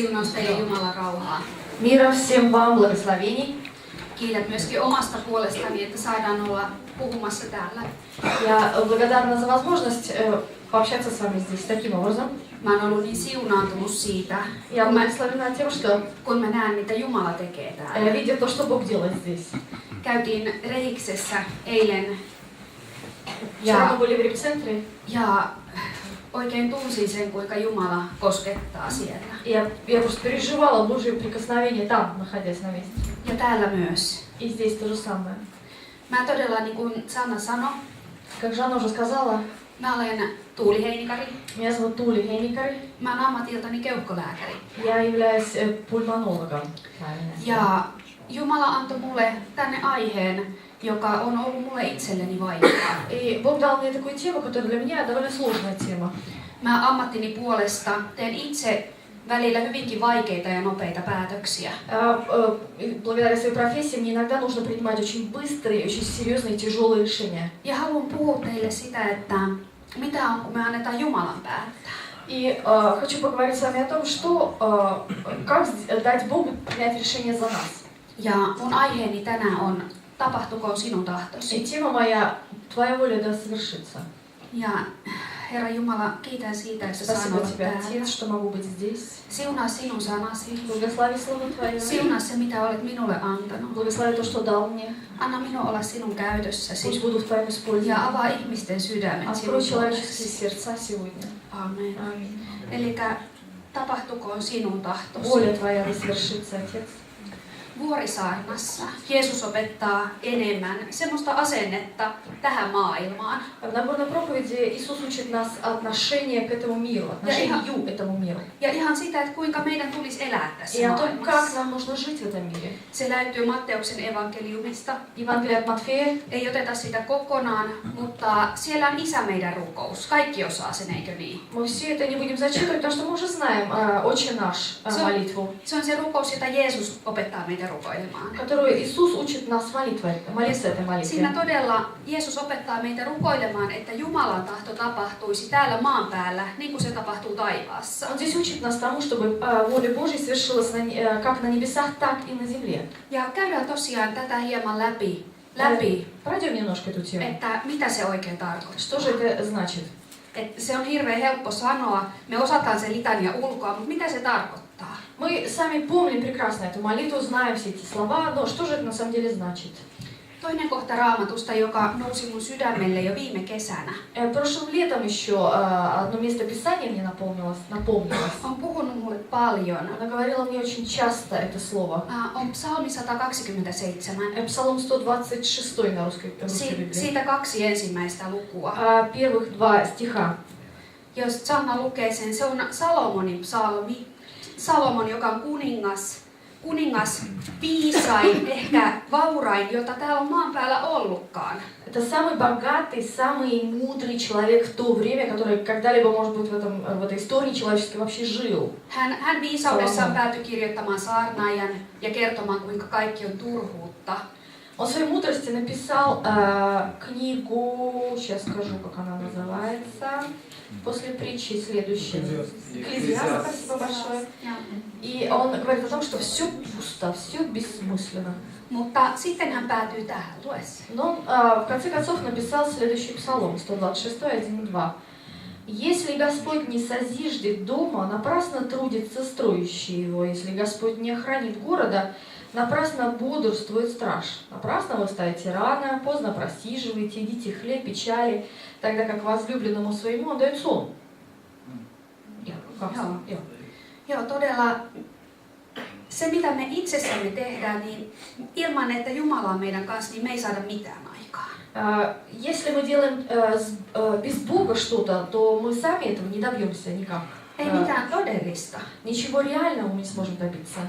Siunausta ja Jumalan rauhaa. Мира всем вам, благословений. Kiitän myöskin omasta puolestani, että saadaan olla puhumassa täällä. Я благодарна за возможность пообщаться с вами здесь таким образом. Mä oon ollut niin siunaantunut siitä, Я благословена тем, что kun mä näen, mitä Jumala tekee täällä. я видела то, что Бог делает здесь. Käytiin Reiksessä eilen Вчера мы были в репцентре. ja oikein tunsin sen, kuinka Jumala koskettaa siellä. Я просто переживала Божье прикосновение там, находясь на месте. Ja täällä myös. И здесь то же самое. Mä todella, niin kuin Sanna sanoi, Как Жанна уже сказала, mä olen Tuuli Heinikari. меня зовут Тули Хейникари. Mä oon ammatiltani keuhkolääkäri. Я являюсь пульмонологом. Ja Jumala antoi mulle tänne aiheen, joka on ollut mulle itselleni vaikeaa. И Бог дал мне такую тему, которая для меня довольно сложная тема. Mä ammattini puolesta teen itse välillä hyvinkin vaikeita ja nopeita päätöksiä. Благодаря своей профессии мне иногда нужно принимать очень быстрые, очень серьезные и тяжелые решения. Ja haluan puhua teille sitä, että mitä on, kun me annetaan Jumalan päättää. И хочу поговорить с вами о том, что, как дать Богу принять решение за нас. Ja mun aiheeni tänään on, tapahtukoon sinun tahtosi. И тема моя «Твоя воля да совершится». Ja Herra Jumala, kiitän siitä, että saan Спасибо olla тебе, täällä. Отец, что могу быть здесь. Siunaa sinun sanasi. Благослови Слово Твое. Siunaa se, mitä olet minulle antanut. Благослови то, что дал мне. Anna minun olla sinun käytössäsi. Пусть буду в Твоем использовании. Ja avaa ihmisten sydämet sinun Открой человеческие puolestasi. сердца сегодня. Amen. Аминь. Elikkä tapahtukoon sinun tahtosi. Воля Твоя да совершится, Отец. Vuorisaarnassa Jeesus opettaa enemmän semmoista asennetta tähän maailmaan. В Нагорной проповеди Иисус учит нас отношение к этому миру, отношению к этому миру. Ja ihan sitä, että kuinka meidän tulisi elää tässä И о том, как maailmassa. нам нужно жить в этом мире. Se löytyy Matteuksen evankeliumista. Евангелие от Матфея. Ei oteta sitä kokonaan, mutta siellä on Isä meidän rukous. Kaikki osaa sen, eikö niin? Мы все это не будем зачитывать, потому что мы уже знаем Отче наш молитву, Se on se rukous, jota Jeesus opettaa meitä rukoilemaan. которую Иисус учит нас молиться этой молитве. Siinä todella Jeesus opettaa meitä rukoilemaan, että Jumalan tahto tapahtuisi täällä maan päällä, niin kuin se tapahtuu taivaassa. Он здесь учит нас тому, чтобы воля Божья свершилась как на небесах, так и на земле. Ja käydään tosiaan tätä hieman läpi, Пройдем немножко эту тему. että mitä se oikein tarkoittaa. Что же это значит? Se on hirveän helppo sanoa, me osataan se litania ulkoa, mutta mitä se tarkoittaa? Мы сами помним прекрасно эту молитву, знаем все эти слова, но что же это на самом деле значит? Toinen kohta Raamatusta, joka nousi mun sydämelle jo viime kesänä, Прошлым летом еще одно место Писания мне напомнилось. on puhunut mulle paljon. Она говорила мне очень часто это слово. On psalmi 127. Псалом 126 на русской Библии. Siitä 2 ensimmäistä lukua. Первых 2 стиха. Jos Sanna lukee sen, se on Salomonin psalmi. Salomon, joka on kuningas viisain, ehkä vaurain, jota täällä on maan päällä ollutkaan. Это самый богатый, самый мудрый человек в то время, который когда-либо, может быть, в этой истории человеческой вообще жил. Hän viisaudessaan päätyi kirjoittamaan saarnaajan ja kertomaan, kuinka kaikki on turhuutta. Он в своей мудрости написал книгу, сейчас скажу, как она называется, после притчи следующая. Экклезиаст, спасибо большое. И он говорит о том, что все пусто, все бессмысленно. Mutta sitten hän päätyy tähän, lue se. Но он в конце концов написал следующий псалом, 126, 1 и 2. «Если Господь не созиждет дома, напрасно трудится строящий его. Если Господь не охранит города, напрасно бодрствует страж. Напрасно вы встаете рано, поздно просиживаете, едите хлеб, печали, тогда как возлюбленному своему он дает сон». Joo, todella se mitä me itsessämme tehdään, niin ilman että Jumala on meidän kanssa, niin me ei saada mitään aikaan. Если мы делаем без Бога что-то, то мы сами этого не добьемся никак. Ei mitään todellista. Ничего реального мы не сможем добиться.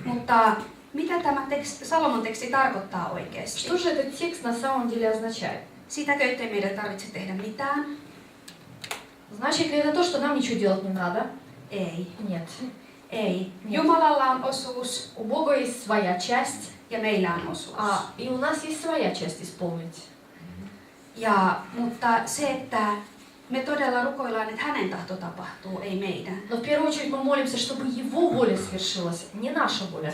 Mutta mitä tämä Salomon teksti tarkoittaa oikeasti? Что же этот текст на самом деле означает? Sitäkö ettei meidän tarvitse tehdä mitään? Значит ли это то, что нам ничего делать не надо? Ei. Нет. Ei. Jumalalla on osuus У Бога есть своя часть, ja meillä on osuus. и у нас есть своя часть исполнить. Mutta se, että me todella rukoillaan, että hänen tahto tapahtuu, ei meidän. Но в первую очередь мы молимся, чтобы Его воля свершилась, не наша воля.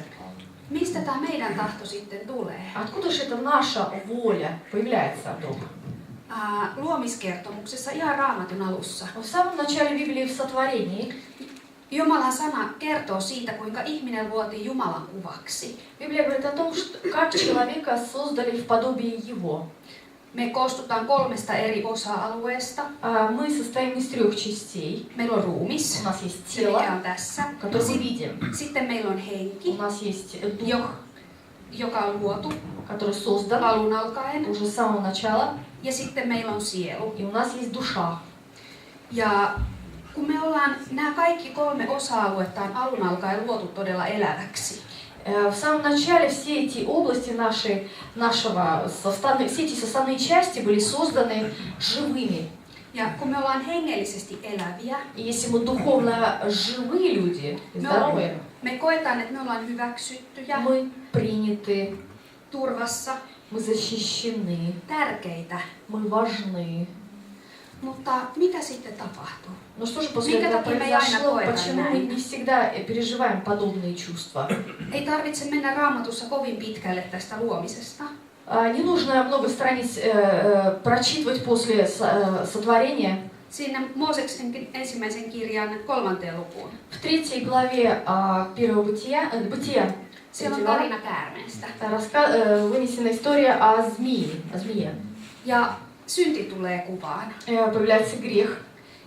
Mistä tämä meidän tahto sitten tulee? Откуда же эта наша воля появляется вдруг? Luomiskertomuksessa ihan Raamatun alussa. В самом начале Библии в сотворении Jumalan sana kertoo siitä, kuinka ihminen luotiin Jumalan kuvaksi. Библия говорит о том, что как человека создали в подобии Его. Me koostutaan 3 eri osa-alueesta. Мы состоим из 3 частей. Meillä on ruumis, У нас есть se mikä тело, on tässä. которое мы видим. Sitten meillä on У henki, нас есть дух, joka on luotu который создан alun alkaen. уже с самого начала. Ja sitten meillä on sielu. И у нас есть душа. Ja kun me ollaan, nämä kaikki 3 osa-aluetta on alun alkaen luotu todella eläväksi. В самом начале все эти области все эти составные части были созданы живыми. Ja kun me ollaan hengellisesti eläviä, И если мы духовно живые люди, здоровые, me koetaan, että me ollaan hyväksyttyjä, мы приняты, turvassa, мы защищены, tärkeitä. мы важны. Mutta mitä sitten tapahtuu? Но что же после Minkä этого takia me ei aina произошло? koeta Почему мы näin? не всегда переживаем подобные чувства? Ei tarvitse mennä Raamatussa kovin pitkälle tästä luomisesta. Не нужно много страниц прочитывать после сотворения. Siinä Mooseksen ensimmäisen kirjan 3. lukuun. В 3 главе первого Бытия Siellä on tarina käärmeestä. вынесена история о змее. Ja synti tulee kuvaan. Появляется грех.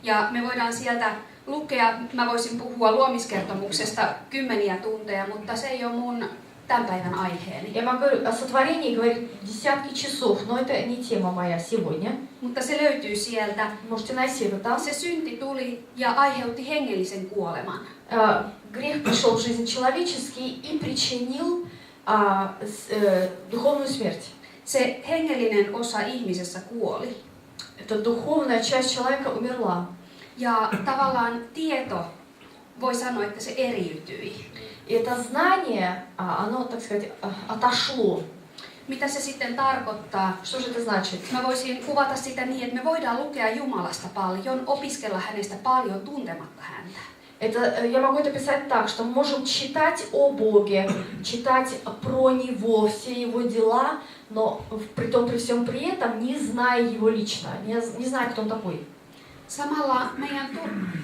Ja me voidaan sieltä lukea, mä voisin puhua luomiskertomuksesta 10 tunteja, mutta se ei ole mun tämän päivän aiheeni. Я могу о сотворении говорить десятки часов, но это не тема моя сегодня. Mutta se löytyy sieltä. Можете найти это там. Se synti tuli ja aiheutti hengellisen kuoleman. Грех пришел в жизнь человеческий и причинил духовную смерть. Se hengellinen osa ihmisessä kuoli. Эта духовная часть человека умерла. Ja tavallaan tieto, voi sanoa, että se eriytyi. И это знание, оно, так сказать, отошло. Mitä se sitten tarkoittaa? Что же это значит? Mä voisin kuvata sitä niin, että me voidaan lukea Jumalasta paljon, opiskella hänestä paljon tuntematta häntä. Я могу это писать так, что мы можем читать о Боге, читать про Него, все Его дела, но при всем при этом не зная Его лично, не зная, кто Он такой. Samalla meidän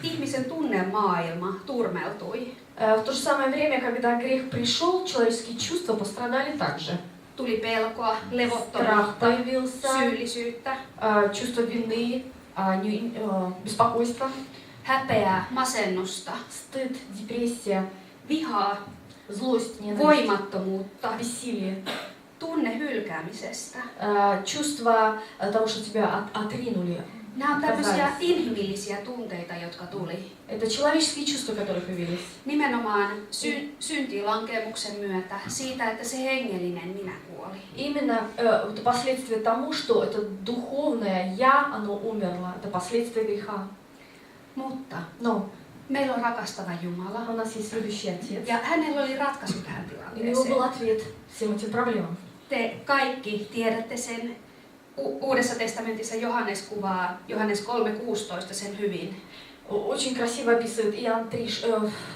ihmisen tunnemaailma turmeltui. В то же самое время, когда грех пришел, человеческие чувства пострадали также. Tuli pelkoa, Страх levottomuutta, появился, syyllisyyttä, чувство вины, беспокойство, häpeää, masennusta, стыд, депрессия, vihaa, злость, ненависть, voimattomuutta, бессилие, tunne hylkäämisestä. чувство того, что тебя отринули. Nämä on tämmöisiä inhimillisiä tunteita, jotka tuli. Это человеческие чувства, которые появились. Nimenomaan syntiin lankeemuksen myötä siitä, että se hengellinen minä kuoli. Именно это последствия тому, что это духовное «я», оно умерло. Это последствия греха. Mutta Но meillä on rakastava Jumala. у нас есть любящий Отец. Ja hänellä oli ratkaisu tähän И у него был tilanteeseen. ответ всем этим проблемам. Te kaikki tiedätte sen. Uudessa testamentissa Johannes kuvaa Johannes 3.16 sen hyvin. Очень красиво описывает Иоанн 3,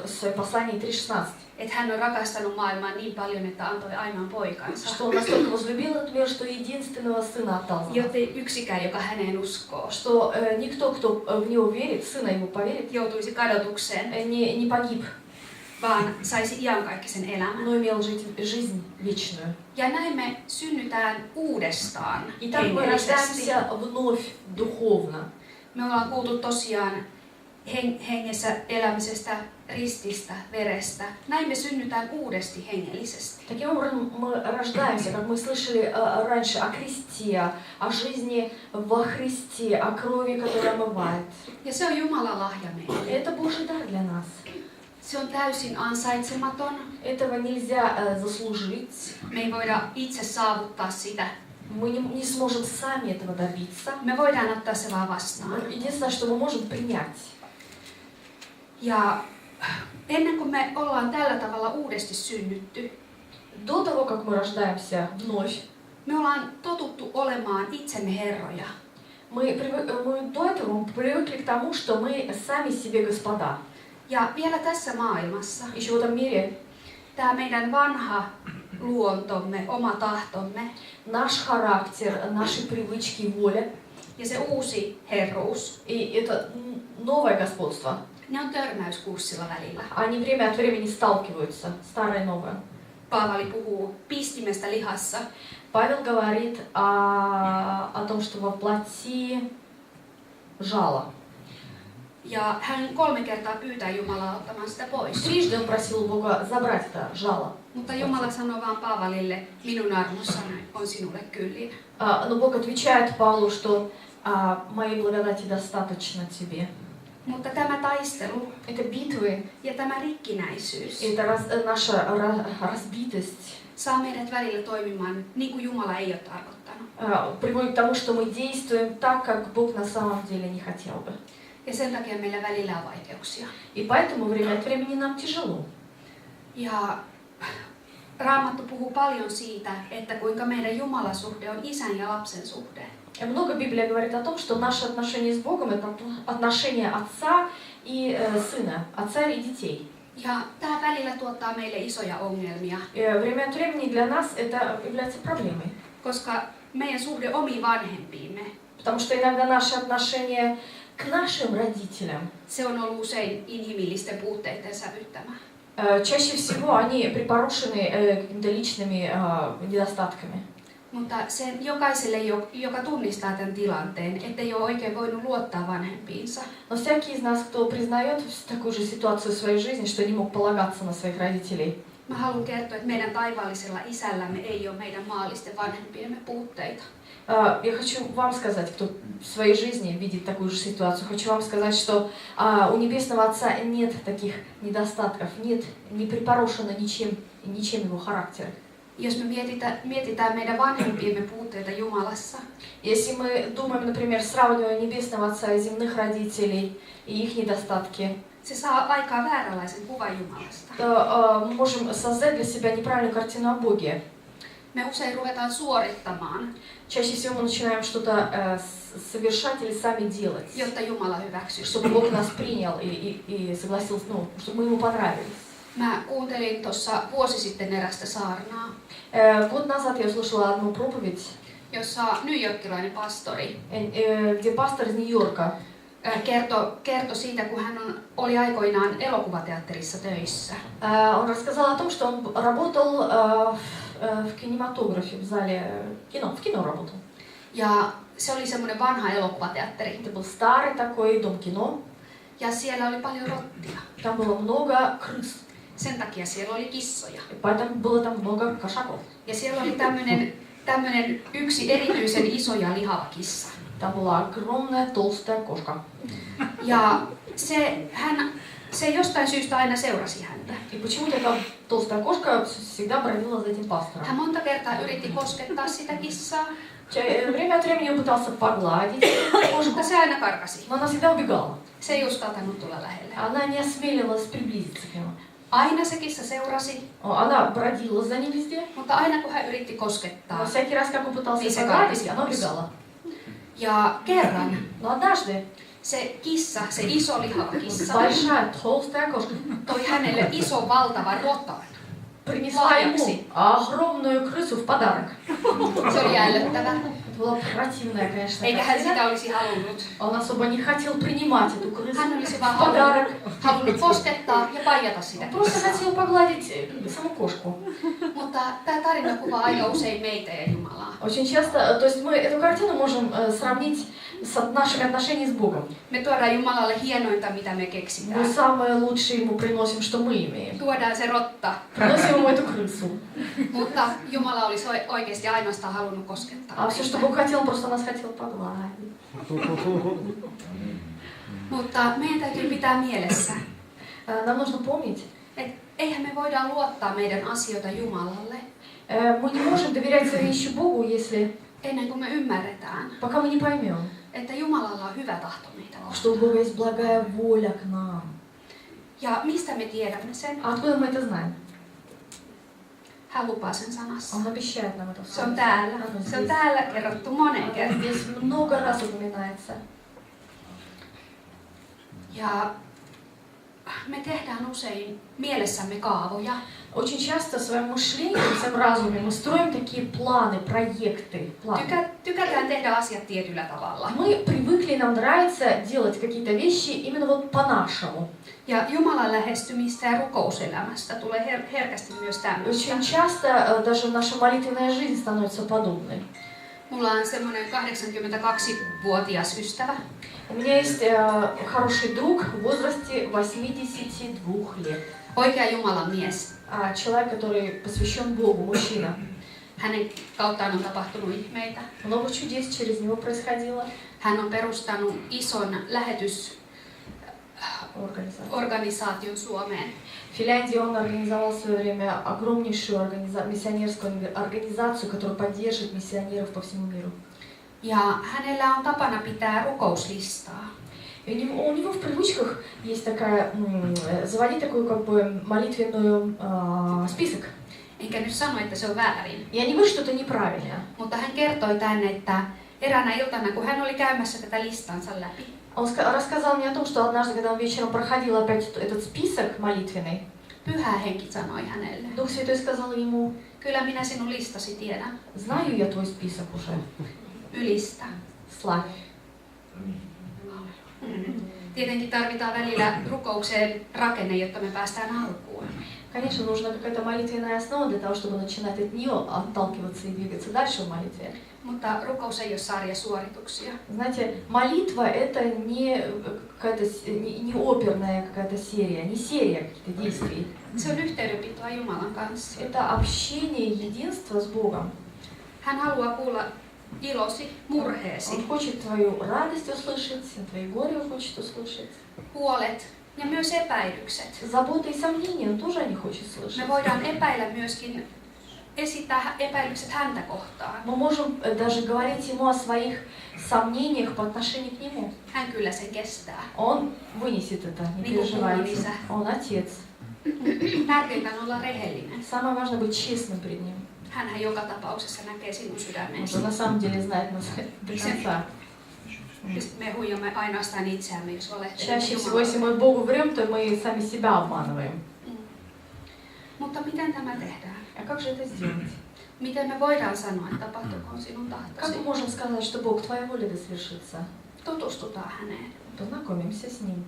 в своем послании 3.16. Että hän on rakastanut maailmaa niin paljon, että antoi ainoan poikansa. Что он настолько возлюбил этот мир, что единственного Сына отдал за нас. Joten yksikään, joka häneen uskoo, Что никто, кто в Него верит, Сына Его поверит, joutuisi kadotukseen, не погиб, vaan saisi iankaikkisen elämän. но имел жизнь вечную. Ja näin me synnytään uudestaan И так мы hengellisesti. рождаемся вновь духовно. Me ollaan kuultu tosiaan hengessä elämisestä, rististä, verestä. Näin me synnytään uudesti hengellisesti. Таким образом мы рождаемся, как мы слышали раньше, о кресте, о жизни во Христе, о крови, которая омывает. Ja se on Jumalan lahja meille. И это Божий дар для нас. Se on täysin ansaitsematon. Этого нельзя заслужить. Me ei voida itse saavuttaa sitä. Мы не сможем сами этого добиться. Me voidaan ottaa se vaan vastaan. Единственное, что мы можем принять. Ja ennen kuin me ollaan tällä tavalla uudesti synnytty, До того, как мы рождаемся вновь, me ollaan totuttu olemaan itsemme herroja. Мы до этого привыкли к тому, что мы сами себе господа. Ja vielä tässä maailmassa Еще в этом мире tämä meidän vanha luontomme, oma tahtomme наш характер, наши привычки, воля ja se uusi herruus, и это новое господство, ne on törmäyskurssilla välillä. они время от времени сталкиваются, старое и новое. Paavali puhuu pistimestä lihassa. Павел говорит о том, что во плоти жало. Ja hän 3 kertaa pyytää Jumalaa ottamaan sitä pois. Трижды он просил Бога забрать это жало. Mutta Jumala sanoo vaan Paavalille, minun armossani on sinulle kyllin. Но Бог отвечает Павлу, что моей благодати достаточно тебе. Mutta tämä taistelu Это битвы, ja tämä rikkinäisyys это наша разбитость saa meidät välillä toimimaan niin kuin Jumala ei ole tarkoittanut. приводит к тому, что мы действуем так, как Бог на самом деле не хотел бы. Ja sen takia meillä välillä on vaikeuksia. И поэтому время от времени нам тяжело. Ja Raamattu puhuu paljon siitä, että kuinka meidän Jumalasuhde on isän ja lapsen suhde. И много Библия говорит о том, что наши отношения с Богом это отношения отца и сына, отца и детей. Ja tämä välillä tuottaa meille isoja ongelmia, Время от времени для нас это является проблемой. koska meidän suhde omiin vanhempiimme, Потому что иногда наши отношения к нашим родителям se on ollut usein inhimillisten puutteiden sävyttämä. чаще всего они припорошены какими-то личными недостатками. Mutta se jokaiselle, joka tunnistaa tämän tilanteen, ettei ole oikein voinut luottaa vanhempiinsa, Но всякий из нас, кто признает такую же ситуацию в своей жизни, что не мог полагаться на своих родителей, mä haluan kertoa, että meidän taivaallisella isällämme ei ole meidän maallisten vanhempiemme puutteita. я хочу вам сказать, кто в своей жизни видит такую же ситуацию, хочу вам сказать, что у Небесного Отца нет таких недостатков, не припорошено ничем его характер. Jos me mietitään meidän vanhempiemme puutteita Jumalassa, Если мы думаем, например, сравнивая Небесного Отца и земных родителей и их недостатки, se saa aikaan vääränlaisen kuvan Jumalasta. то мы можем создать для себя неправильную картину о Боге. Me usein ruvetaan suorittamaan, Чаще всего мы начинаем что-то совершать или сами делать, jotta Jumala hyväksyisi. чтобы Бог нас принял и согласился, чтобы мы ему понравились. Mä kuuntelin tuossa vuosi sitten erästä saarnaa, Год назад я услышала одну проповедь, jossa newyorkilainen pastori где пастор из Нью-Йорка kertoi siitä, kun hän oli aikoinaan elokuvateatterissa töissä. он рассказал о том, что он работал в кинематографе, в зале в кино работал. Ja se oli semmoinen vanha elokuvateatteri. Это был старый такой дом кино. Ja siellä oli paljon rottia. Там было много крыс, Sen takia siellä oli kissoja. и поэтому было там много кошаков. Ja siellä oli tämmönen yksi erityisen iso ja lihava kissa. Там была огромная толстая кошка. Ja se jostain syystä aina seurasi häntä. И почему-то эта толстая кошка всегда бродила за этим пастором. Hän monta kertaa yritti koskettaa sitä kissaa, Время от времени он пытался погладить кошку, mutta se aina karkasi. но она всегда убегала. Se ei uskaltanut tulla lähelle. Она не осмеливалась приблизиться к нему. Aina se kissa seurasi, Она бродила за ним везде, mutta aina kun hän yritti но koskettaa. всякий раз, как он пытался Niin se погладить, karkasi она pois. убегала. Ja kerran Но однажды se kissa, se iso lihava kissa, большая толстая кошка toi hänelle ison valtavan rotan. принесла ему огромную крысу в подарок. Se oli ällöttävä. Это была противная, конечно, Eikä hän картина. sitä olisi halunnut. Он особо не хотел принимать эту крысу Hän olisi в vaan подарок. halunnut koskettaa ja paijata sitä Он просто kissaa. хотел погладить саму кошку. Mutta tämä tarina kuvaa aika usein meitä ja Jumalaa. Очень часто, то есть мы эту картину можем сравнить с нашими отношениями с Богом. Me tuodaan Jumalalle hienointa, mitä me Мы keksitään. самое лучшее ему приносим, что мы имеем. Tuodaan se rotta, Приносим ему эту крысу. mutta Jumala olisi oikeasti ainoastaan halunnut koskettaa. А все, что Бог хотел, он просто нас хотел погладить. Mutta meidän täytyy pitää mielessä, Нам нужно помнить, että eihän me voida luottaa meidän asioita Jumalalle мы не можем доверять свои вещи Богу, если ennen kuin me ymmärretään, пока мы не pоймем, että Jumalalla on hyvä tahto meitä что у kohtaan. Бога есть благая воля к нам. Ja mistä me tiedämme sen? А откуда мы это знаем? Hän lupaa sen sanassa. Он обещает нам это в Se on Слове. täällä. Оно Se on здесь. täällä kerrottu moneen Оно kertaan. здесь много раз упоминается. Ja me tehdään usein mielessämme kaavoja. Очень часто в своем мышлении, в своем разуме мы строим такие планы, проекты. Планы. Tykätään tehdä asiat tietyllä tavalla. Мы привыкли, нам нравится делать какие-то вещи именно вот по-нашему. Ja Jumalan lähestymistä ja rukouselämästä tulee herkästi myös tämmöistä. Очень часто даже наша молитвенная жизнь становится подобной. Mulla on semmoinen 82-vuotias ystävä. У меня есть хороший друг в возрасте 82 лет. Oikea Jumalan mies. Человек, который посвящен Богу, мужчина. Hänen kauttaan on tapahtunut ihmeitä. Много чудес через него происходило. Hän on perustanut ison lähetysorganisaation Suomeen. В Финляндии он организовал в свое время огромнейшую миссионерскую организацию, которая поддерживает миссионеров по всему миру. Ja hänellä on tapana pitää rukouslistaa. И у него в привычках есть такая, заводить такой как бы молитвенную список. Enkä nyt sano, että se on väärin. Я не говорю, что это неправильно. Mutta hän kertoi tänne, että eräänä iltana, kun hän oli käymässä tätä listansa läpi, Он рассказал мне о том, что однажды, когда он вечером проходил опять этот список молитвенный, Pyhä Henki sanoi hänelle, Дух Святой сказал ему: kyllä minä sinun listasi tiedän, знаю я твой список уже, ylistä. славь. Tietenkin tarvitaan välillä rukoukseen rakenne, jotta me päästään alkuun. Конечно, нужна какая-то молитвенная основа для того, чтобы начинать от нее отталкиваться и двигаться дальше в молитве. Mutta rukous ei ole sarjasuorituksia. Знаете, молитва это не какая-то не оперная какая-то серия, не серия каких-то действий. Se on yhteydenpitoa Jumalan kanssa. Это общение, единство с Богом. Hän haluaa kuulla ilosi, murheesi, Он хочет твою радость услышать, твои горе он хочет услышать. huolet ja myös epäilykset. Заботы и сомнения он тоже не хочет Me слышать. voidaan epäillä myöskin, esittää epäilykset häntä kohtaan. Мы можем даже говорить ему о своих сомнениях по отношению к нему. Hän kyllä sen kestää. Он вынесет это, не Niin kuin переживайте. isä. Он отец. Tärkeintä on olla rehellinen. Самое важное быть честным перед ним. Hänhän joka tapauksessa näkee sinun Он sydämesi. же на самом деле знает нас до конца. Me huijamme ainoastaan itseämme, jos Чаще valehtelemme всего, если Jumalalle. мы Богу врем, то мы сами себя обманываем. Mutta miten tämä tehdään? А как же это сделать? Miten me voidaan sanoa, että tapahtukoon sinun Как tahtosi? мы можем сказать, что Бог, Твоя воля да свершится? Tutustutaan häneen. Познакомимся с Ним.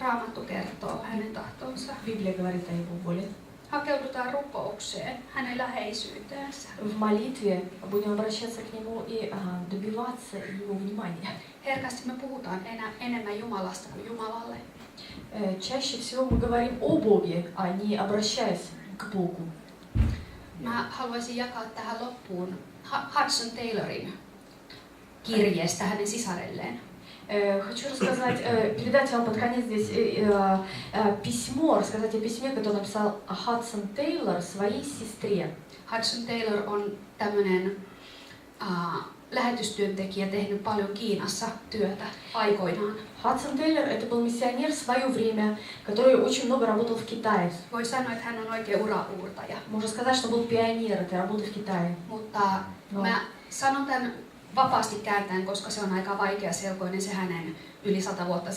Raamattu kertoo hänen tahtonsa. Библия говорит о Его воле. Hakeudutaan rukoukseen, hänen läheisyyteensä. В молитве будем обращаться к Нему и добиваться Его внимания. Herkästi me puhutaan enemmän Jumalasta kuin Jumalalle. Чаще всего мы говорим о Боге, а не обращаясь к Богу. Mä haluaisin jakaa tähän loppuun Hudson Taylorin kirjeestä hänen sisarelleen. Хочу рассказать, передать вам под конец здесь письмо, рассказать о письме, которое написал Хадсон Тейлор своей сестре. Hudson Taylor on tämmöinen lähetystyöntekijä, tehnyt paljon Kiinassa työtä aikoinaan. Хадсон Тейлор это был миссионер в свое время, который очень много работал в Китае. Voi sanoa, että hän on oikein uraurtaja. Можно сказать, что был пионер этой работы в Китае. Mutta mä sanon tämän vapaasti kääntäen, koska se on aika vaikeaselkoinen se hänen yli 100 vuotta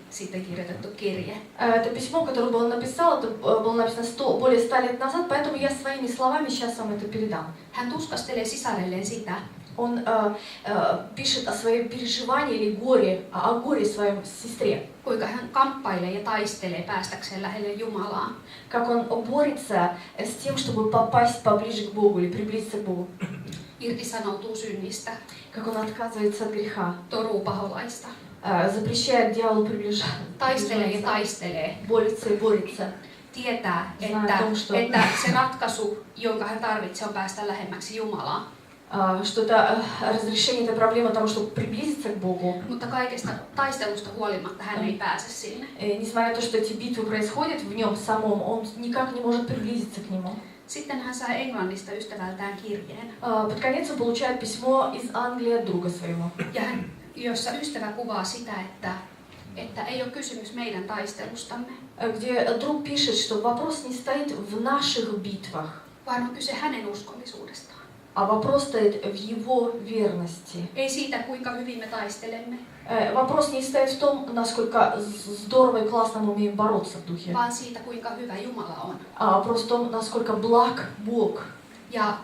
sitten kirjoitettu kirje. Это письмо, которое он написал, это было написано более 100 лет назад, поэтому я своими словами сейчас вам это передам. Hän tuskastelee sisarelleen sitä, Он пишет о своем переживании или горе, о горе своем сестре. kuinka hän kamppailee ja taistelee päästäkseen lähelle Jumalaa. Как он борется с тем, чтобы попасть поближе к Богу или приблизиться к Богу. Irtisanoutuu synnistä, Как он отказывается от греха. toruu paholaista, Запрещает дьяволу taistelee ja приближаться. taistelee. Борется и борется. Tietää, Знает että se ratkaisu, jonka hän tarvitsee, on päästä lähemmäksi Jumalaa. Что это разрешение этой проблемы того, чтобы приблизиться к Богу. Mutta kaikesta taistelusta huolimatta hän ei pääse sinne. Несмотря на то, что эти битвы происходят в нем самом, он никак не может приблизиться к нему. Sitten hän sai Englannista ystävältään kirjeen, Под конец он получает письмо из Англии от друга своего. jossa ystävä kuvaa sitä, että että ei ole kysymys meidän taistelustamme, где друг пишет, что вопрос не стоит в наших битвах, vaan on kyse hänen uskollisuudestaan. а вопрос стоит в его верности. Ei siitä, kuinka hyvin me taistelemme, Вопрос не стоит в том, насколько здорово и классно мы умеем бороться в духе, vaan siitä, kuinka hyvä Jumala on. а вопрос в том, насколько благ Бог. Ja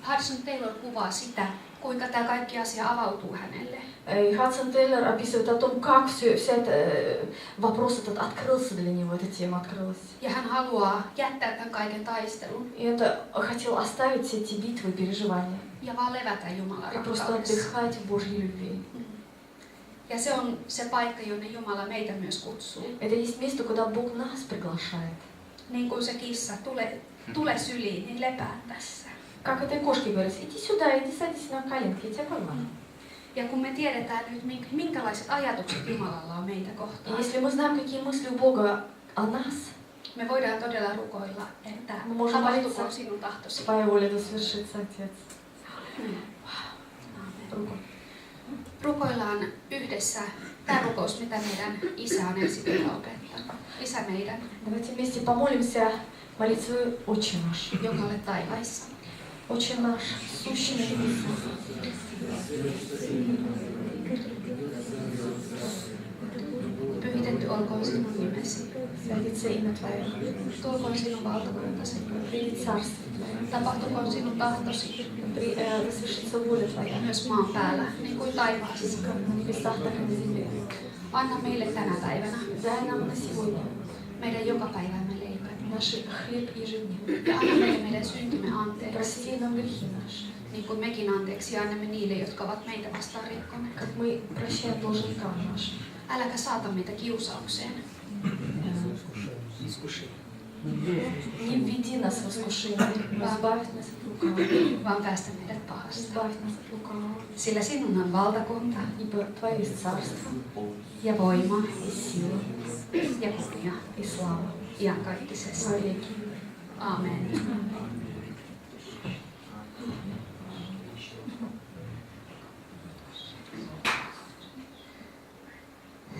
Hudson Taylor kuvaa sitä, kuinka tämä kaikki asia avautuu hänelle. И Хадсон Тейлор описывает о том, как вся эта вопрос этот открылся для него, эта тема открылась. Ja hän haluaa jättää tämän kaiken taistelun И это хотел оставить все эти битвы и переживания. ja vaan levätä Jumalan И просто rakkaudessa. отдыхать в Божьей любви. Ja se on se paikka, jonne Jumala meitä myös kutsuu. Это есть место, куда Бог нас приглашает. Niin kuin se kissa, tule syliin, niin lepää tässä. Как этой кошке говорится, иди сюда, иди садись на коленки, я тебя поймаю. Ja kun me tiedetään nyt, minkälaiset ajatukset Jumalalla on meitä И kohtaan, если мы знаем, какие мысли у Бога о нас, me voidaan todella rukoilla, että Me можем tapahtukoon молиться. sinun tahtosi. Твоя воля да свершится, Отец. Aamen. Руку. Rukoillaan yhdessä tämä rukous, mitä meidän isä on ensin opettanut. Isä meidän, Давайте вместе помолимся молитвой «Отче наш». joka olet taivaissa. Отче наш, сущий на небесах. Pyhitetty olkoon sinun nimesi. Святится имя Твое. Tulkoon sinun valtakuntasi. Придет царство Твое. Tapahtukoon sinun tahtosi Да свершится воля Твоя. myös maan päällä, niin kuin taivaassa. Как на небесах, так и на земле. Anna meille tänä päivänä Дай нам на сегодня meidän jokapäivämme leipä. наш хлеб ежедневный. Ja anna meille meidän syntimme anteeksi, Прости нам грехи наши, niin kuin mekin anteeksi annamme niille, jotka ovat meitä vastaan rikkoneet. как мы прощаем должникам нашим. Äläkä saata meitä kiusaukseen, Не введи нас в искушение, но избавь нас от лукавого. vaan päästä meidät pahasta. Избавь нас от лукавого. Sillä sinun on valtakunta Ибо Твое есть царство ja voima и сила ja kunnia и слава iankaikkisessa. вовеки. Aamen.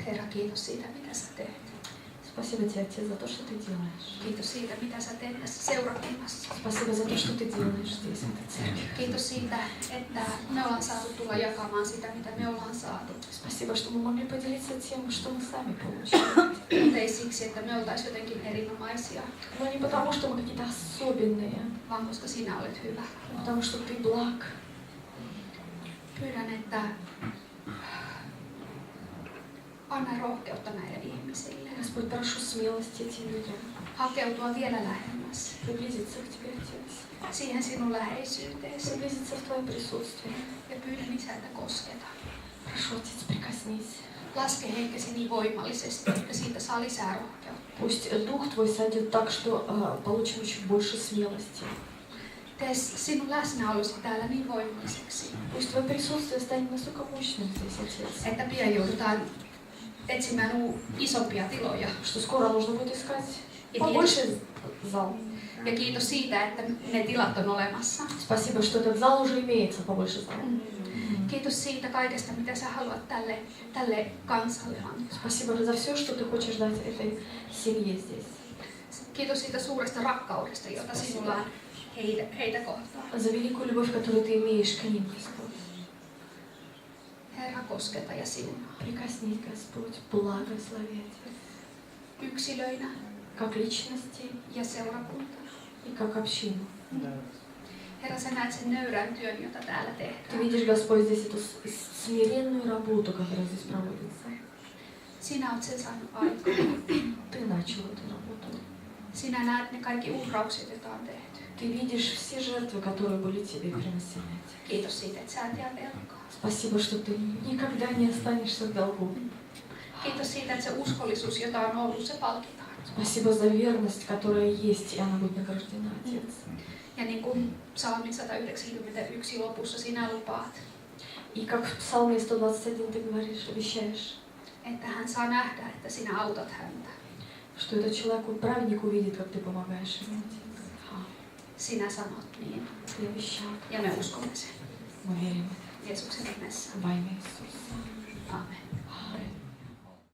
Herra, kiitos siitä, mitä sä teet. Спасибо Тебе, Отец, за то, что Ты делаешь. Kiitos siitä, mitä sä teet tässä seurakunnassa. Спасибо за то, что Ты делаешь здесь, в этой церкви. Kiitos siitä, että me ollaan saatu tulla jakamaan sitä, mitä me ollaan saatu. Спасибо, что мы могли поделиться тем, что мы сами получили. Mutta ei siksi, että me oltaisiin jotenkin erinomaisia, Но не потому, что мы какие-то особенные, vaan koska sinä olet hyvä. а потому что Ты благ. Pyydän, että anna rohkeutta näille ihmisille. Господь, прошу смелости этим людям. Hakeutua vielä lähemmäs Приблизиться к Тебе, Отец. siihen sinun läheisyyteesi. Приблизиться в Твое присутствие. Ja pyydän Isä, että kosketa. Прошу, Отец, прикоснись. Laske henkesi niin voimallisesti, että siitä saa lisää rohkeutta. Пусть Дух Твой сойдет так, что получим еще больше смелости. Tee sinun läsnäolosi täällä niin voimalliseksi, Пусть Твое присутствие станет настолько мощным здесь, Отец, että pian joudutaan etsimään isompia tiloja. что скоро нужно будет искать Ja побольше зал. Ja kiitos siitä, että ne tilat on olemassa. Спасибо, что этот зал уже имеется, побольше зал. Kiitos siitä kaikesta, mitä sä haluat tälle kansalle antaa. Спасибо за все, что Ты хочешь дать этой семье здесь. Kiitos siitä suuresta rakkaudesta, jota sinulla on heitä kohtaan. За великую любовь, которую Ты имеешь к ним, Господь. Herra, kosketa ja sinua. Прикоснись, Господь, благослови, Отец. Yksilöinä Как личности ja seurakuntana. и как общину. Herra, sä näet sen nöyrän työn, jota täällä Ты tehdään. видишь, Господь, здесь эту смиренную работу, которая здесь проводится. Sinä oot sen saanut aikaan. Ты начал эту работу. Sinä näet ne kaikki uhraukset, joita on tehty. Ты видишь все жертвы, которые были тебе принесены. Kiitos siitä, että sä et jää velkaa. Спасибо, что ты никогда не останешься в долгу. Kiitos siitä, että se uskollisuus, jota on ollut, se palkitaan. Спасибо за верность, которая есть, и она будет награждена, Отец. Ja niin kuin Psalmi 191 lopussa sinä lupaat, И как в Псалме 121 ты говоришь, обещаешь, että hän saa nähdä, että sinä autat häntä. что этот человек, праведник, увидит, как ты помогаешь ему, Отец. Sinä sanot niin, Ты обещал. ja me uskomme sen. Мы верим в это. Jeesuksen nimessä. Во имя Иисуса. Aamen. Аминь.